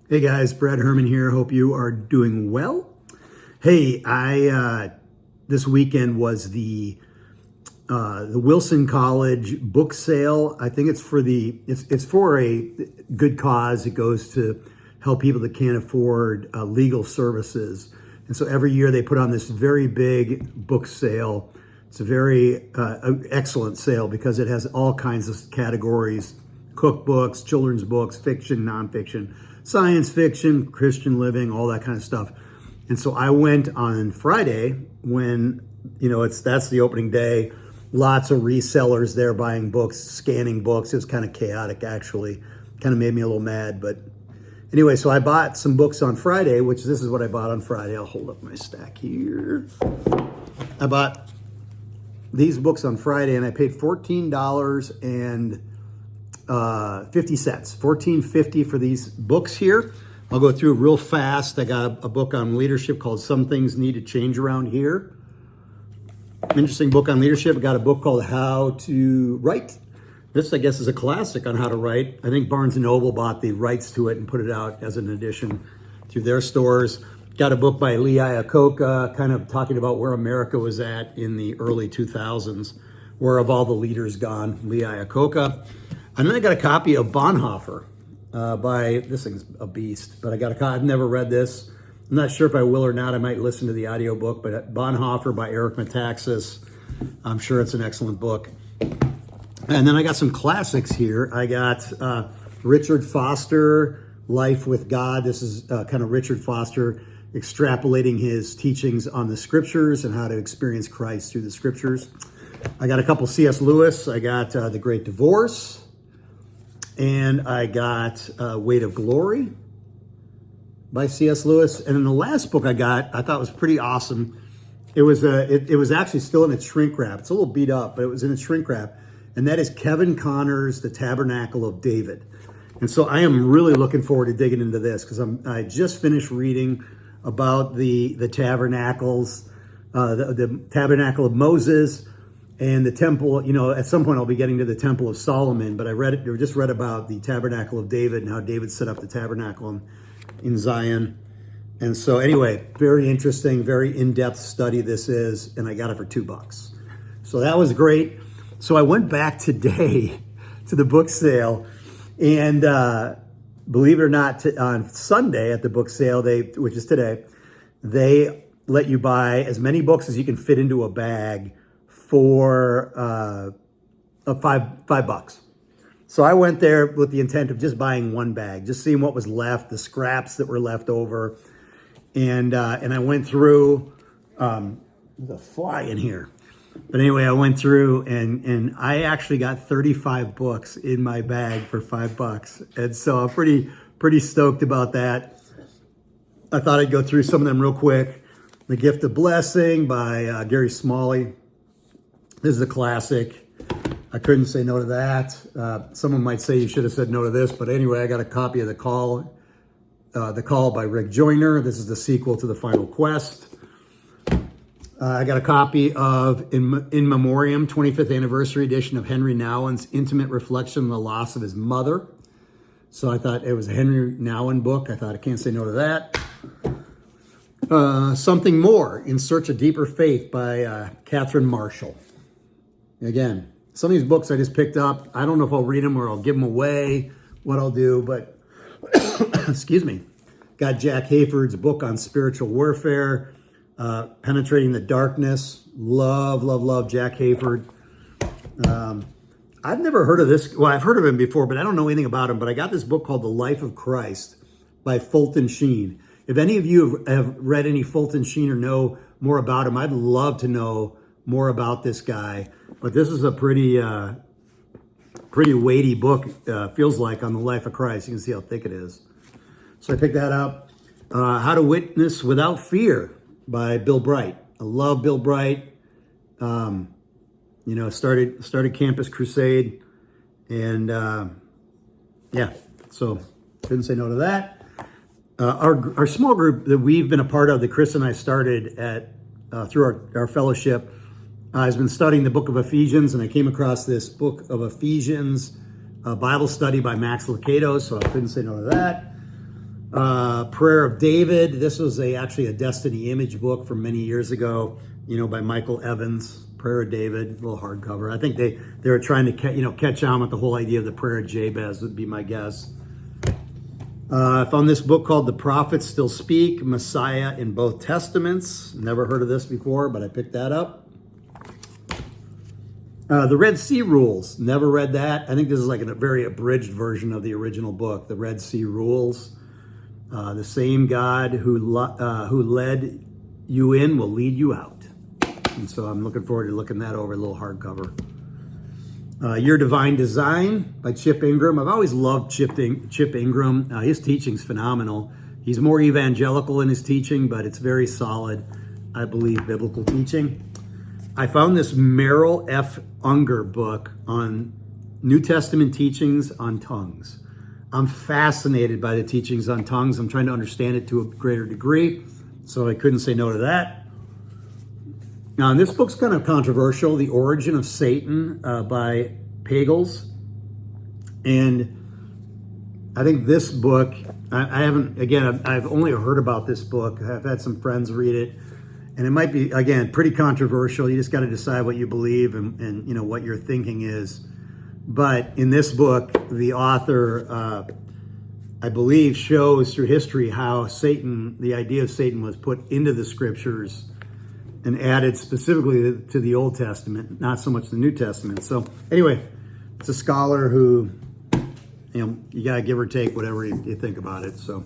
Hey guys, Brad Herman here. Hope you are doing well. Hey, I this weekend was the Wilson College book sale. I think it's for it's for a good cause. It goes to help people that can't afford legal services. And so every year they put on this very big book sale. It's a very excellent sale because it has all kinds of categories: cookbooks, children's books, fiction, nonfiction, science fiction, Christian living, all that kind of stuff. And so I went on Friday when, that's the opening day. Lots of resellers there buying books, scanning books. It was kind of chaotic, actually. Kind of made me a little mad. But anyway, so I bought some books on Friday, which this is what I bought on Friday. I'll hold up my stack here. I bought these books on Friday and I paid $14 and 50 cents, $14.50 for these books here. I'll go through real fast. I got a book on leadership called Some Things Need to Change Around Here. Interesting book on leadership. I got a book called How to Write. This, I guess, is a classic on how to write. I think Barnes & Noble bought the rights to it and put it out as an addition to their stores. Got a book by Lee Iacocca, kind of talking about where America was at in the early 2000s. Where have all the leaders gone? Lee Iacocca. And then I got a copy of Bonhoeffer by, this thing's a beast, but I got a copy. I've never read this. I'm not sure if I will or not. I might listen to the audiobook, but Bonhoeffer by Eric Metaxas. I'm sure it's an excellent book. And then I got some classics here. I got Richard Foster, Life with God. This is kind of Richard Foster extrapolating his teachings on the scriptures and how to experience Christ through the scriptures. I got a couple C.S. Lewis. I got The Great Divorce. And I got Weight of Glory by C.S. Lewis. And then the last book I got, I thought was pretty awesome. It was actually still in its shrink wrap. It's a little beat up, but it was in its shrink wrap. And that is Kevin Conner's The Tabernacle of David. And so I am really looking forward to digging into this because I just finished reading about the tabernacles, the tabernacle of Moses, and the temple. At some point I'll be getting to the Temple of Solomon, but I just read about the Tabernacle of David and how David set up the tabernacle in Zion. And so anyway, very interesting, very in-depth study this is, and I got it for $2. So that was great. So I went back today to the book sale, and believe it or not, on Sunday at the book sale, which is today, they let you buy as many books as you can fit into a bag for $5. So I went there with the intent of just buying one bag, just seeing what was left, the scraps that were left over. And I went through, there's a fly in here. But anyway, I went through and I actually got 35 books in my bag for $5. And so I'm pretty stoked about that. I thought I'd go through some of them real quick. The Gift of Blessing by Gary Smalley. This is a classic. I couldn't say no to that. Someone might say you should have said no to this, but anyway, I got a copy of The Call by Rick Joyner. This is the sequel to The Final Quest. I got a copy of In Memoriam, 25th Anniversary Edition of Henry Nouwen's intimate reflection on the loss of his mother. So I thought it was a Henry Nouwen book. I thought I can't say no to that. Something More, In Search of Deeper Faith by Catherine Marshall. Again, some of these books I just picked up. I don't know if I'll read them or I'll give them away, what I'll do, but excuse me. Got Jack Hayford's book on spiritual warfare, Penetrating the Darkness. Love Jack Hayford. I've never heard of this. Well, I've heard of him before, but I don't know anything about him. But I got this book called The Life of Christ by Fulton Sheen. If any of you have read any Fulton Sheen or know more about him, I'd love to know more about this guy. But this is a pretty weighty book, feels like, on the life of Christ. You can see how thick it is. So I picked that up. How to Witness Without Fear by Bill Bright. I love Bill Bright. Started Campus Crusade. And so couldn't say no to that. Our small group that we've been a part of, that Chris and I started at through our fellowship, has been studying the book of Ephesians, and I came across this book of Ephesians Bible study by Max Lucado, so I couldn't say no to that. Prayer of David. This was actually a Destiny Image book from many years ago, by Michael Evans. Prayer of David, a little hardcover. I think they were trying to catch on with the whole idea of the Prayer of Jabez, would be my guess. I found this book called The Prophets Still Speak, Messiah in Both Testaments. Never heard of this before, but I picked that up. The Red Sea Rules. Never read that. I think this is like a very abridged version of the original book, The Red Sea Rules. The same God who led you in will lead you out. And so I'm looking forward to looking that over, a little hardcover. Your Divine Design by Chip Ingram. I've always loved Chip Ingram. His teaching's phenomenal. He's more evangelical in his teaching, but it's very solid, I believe, biblical teaching. I found this Merrill F. Unger book on New Testament teachings on tongues. I'm fascinated by the teachings on tongues. I'm trying to understand it to a greater degree, so I couldn't say no to that. Now, this book's kind of controversial, The Origin of Satan by Pagels. And I think this book, I've only heard about this book. I've had some friends read it. And it might be, again, pretty controversial. You just got to decide what you believe and what your thinking is. But in this book, the author, I believe, shows through history how the idea of Satan was put into the scriptures and added specifically to the Old Testament, not so much the New Testament. So anyway, it's a scholar who, you got to give or take whatever you think about it. So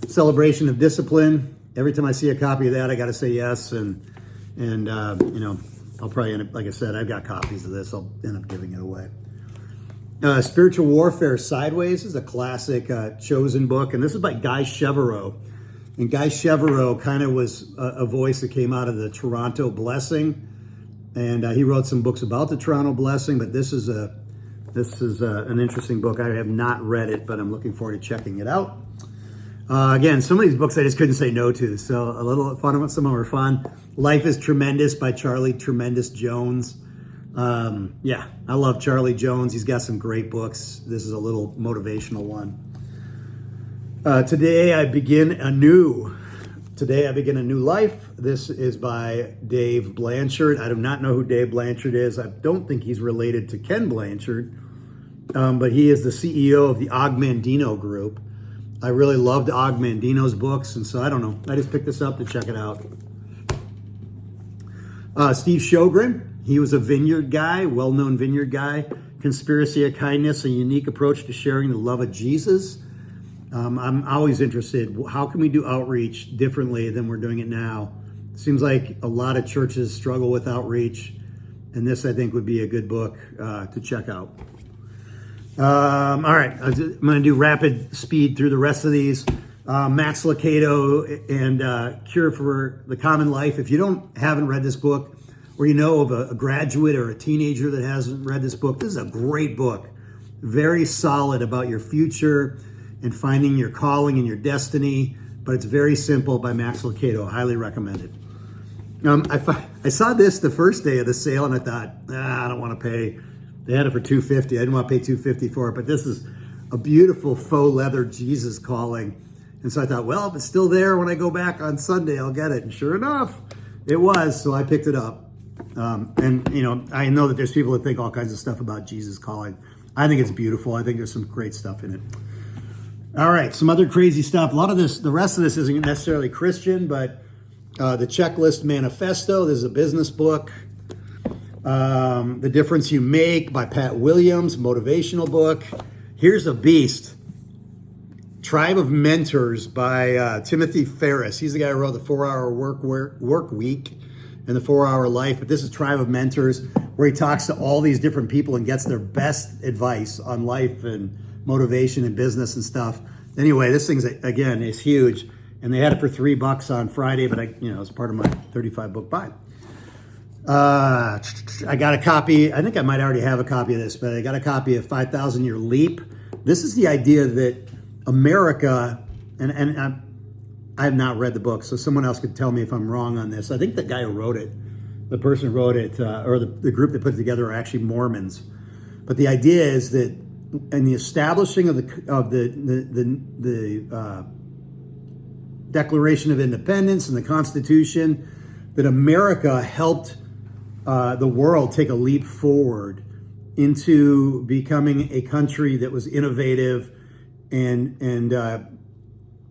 Celebration of Discipline. Every time I see a copy of that, I got to say yes. And I'll probably end up, like I said, I've got copies of this. I'll end up giving it away. Spiritual Warfare Sideways is a classic chosen book. And this is by Guy Chevereux. And Guy Chevereux kind of was a voice that came out of the Toronto Blessing. And he wrote some books about the Toronto Blessing, but this is an interesting book. I have not read it, but I'm looking forward to checking it out. Again, some of these books I just couldn't say no to, so a little fun. Some of them are fun. Life is Tremendous by Charlie Tremendous Jones. I love Charlie Jones. He's got some great books. This is a little motivational one. Today I begin a new life. This is by Dave Blanchard. I do not know who Dave Blanchard is. I don't think he's related to Ken Blanchard, but he is the CEO of the Og Mandino Group. I really loved Og Mandino's books, and so I don't know. I just picked this up to check it out. Steve Sjogren, he was a vineyard guy, well-known vineyard guy. Conspiracy of Kindness, a unique approach to sharing the love of Jesus. I'm always interested. How can we do outreach differently than we're doing it now? Seems like a lot of churches struggle with outreach, and this, I think, would be a good book to check out. All right, I'm going to do rapid speed through the rest of these. Max Lucado and Cure for the Common Life. If you haven't read this book, or you know of a graduate or a teenager that hasn't read this book, this is a great book. Very solid about your future and finding your calling and your destiny, but it's very simple by Max Lucado. Highly recommended. I saw this the first day of the sale, and I thought, I don't want to pay. They had it for $250. I didn't want to pay $250 for it, but this is a beautiful faux leather Jesus Calling. And so I thought, well, if it's still there when I go back on Sunday, I'll get it. And sure enough, it was, so I picked it up. I know that there's people that think all kinds of stuff about Jesus Calling. I think it's beautiful. I think there's some great stuff in it. All right, some other crazy stuff. A lot of this, the rest of this isn't necessarily Christian, but the Checklist Manifesto, this is a business book. The Difference You Make by Pat Williams, motivational book. Here's a beast. Tribe of Mentors by Timothy Ferriss. He's the guy who wrote the 4-Hour Work Week and the 4-Hour Life. But this is Tribe of Mentors, where he talks to all these different people and gets their best advice on life and motivation and business and stuff. Anyway, this thing's, again, is huge. And they had it for $3 on Friday, but it's part of my 35 book buy. I got a copy. I think I might already have a copy of this, but I got a copy of 5,000 Year Leap. This is the idea that America, and I have not read the book, so someone else could tell me if I'm wrong on this. I think the guy who wrote it, the person who wrote it, or the group that put it together are actually Mormons. But the idea is that and the establishing of the Declaration of Independence and the Constitution, that America helped the world take a leap forward into becoming a country that was innovative and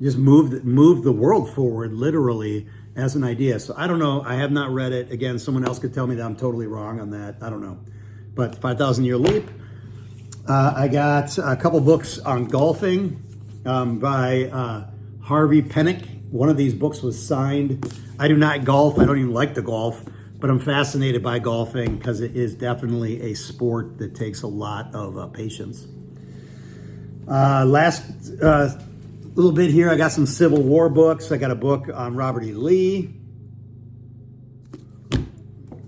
just moved the world forward literally as an idea. So I don't know. I have not read it. Again, someone else could tell me that I'm totally wrong on that. I don't know. But 5,000 Year Leap. I got a couple books on golfing by Harvey Penick. One of these books was signed. I do not golf. I don't even like to golf, but I'm fascinated by golfing because it is definitely a sport that takes a lot of patience. Last little bit here, I got some Civil War books. I got a book on Robert E. Lee.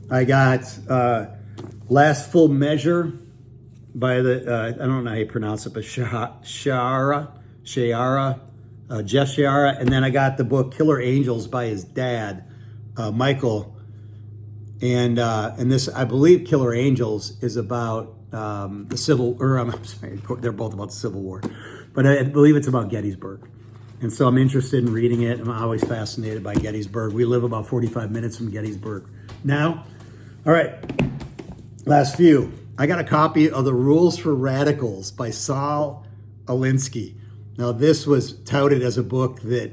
I got Last Full Measure by I don't know how you pronounce it, but Jeff Shaara. And then I got the book Killer Angels by his dad, Michael. And this, I believe Killer Angels is about I'm sorry, they're both about the Civil War. But I believe it's about Gettysburg. And so I'm interested in reading it. I'm always fascinated by Gettysburg. We live about 45 minutes from Gettysburg now. All right, last few. I got a copy of The Rules for Radicals by Saul Alinsky. Now, this was touted as a book that,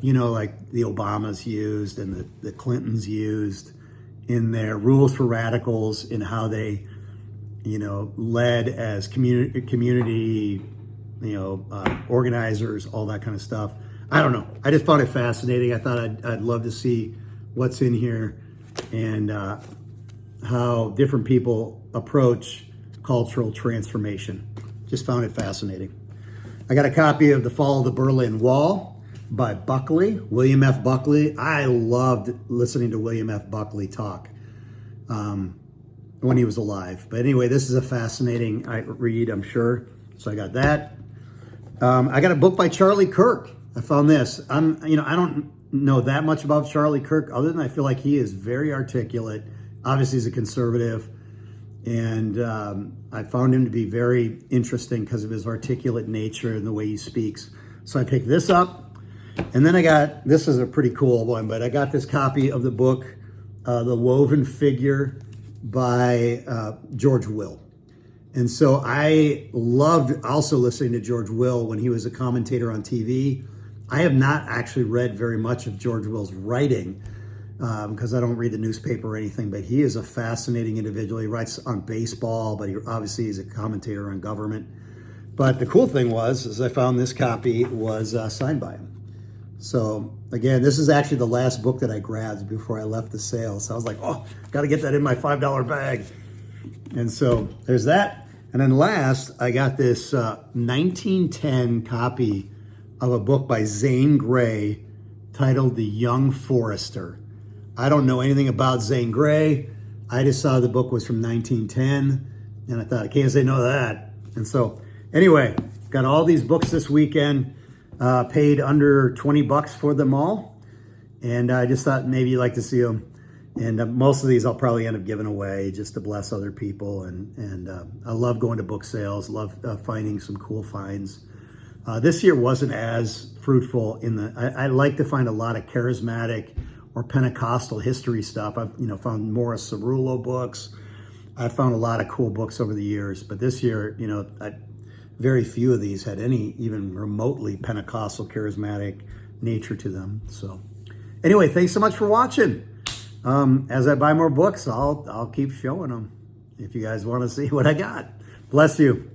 like the Obamas used and the Clintons used in their Rules for Radicals, in how they, led as community organizers, all that kind of stuff. I don't know. I just found it fascinating. I thought I'd love to see what's in here and how different people approach cultural transformation. Just found it fascinating. I got a copy of The Fall of the Berlin Wall by Buckley, William F. Buckley. I loved listening to William F. Buckley talk when he was alive. But anyway, this is a fascinating read, I'm sure. So I got that. I got a book by Charlie Kirk. I found this. I don't know that much about Charlie Kirk, other than I feel like he is very articulate. Obviously, he's a conservative. And I found him to be very interesting because of his articulate nature and the way he speaks. So I picked this up. And then this is a pretty cool one, but I got this copy of the book, The Woven Figure by George Will. And so I loved also listening to George Will when he was a commentator on TV. I have not actually read very much of George Will's writing because I don't read the newspaper or anything, but he is a fascinating individual. He writes on baseball, but he obviously is a commentator on government. But the cool thing is I found this copy was signed by him. So again, this is actually the last book that I grabbed before I left the sale. So I was like, oh, got to get that in my $5 bag. And so there's that. And then last, I got this 1910 copy of a book by Zane Grey titled The Young Forester. I don't know anything about Zane Grey. I just saw the book was from 1910, and I thought, I can't say no to that. And so anyway, got all these books this weekend, paid under $20 for them all. And I just thought maybe you'd like to see them. And most of these I'll probably end up giving away just to bless other people. And I love going to book sales, love finding some cool finds. This year wasn't as fruitful I like to find a lot of charismatic or Pentecostal history stuff. I've found Morris Cerullo books. I've found a lot of cool books over the years, but this year, very few of these had any even remotely Pentecostal charismatic nature to them. So anyway, thanks so much for watching. As I buy more books, I'll keep showing them if you guys want to see what I got. Bless you.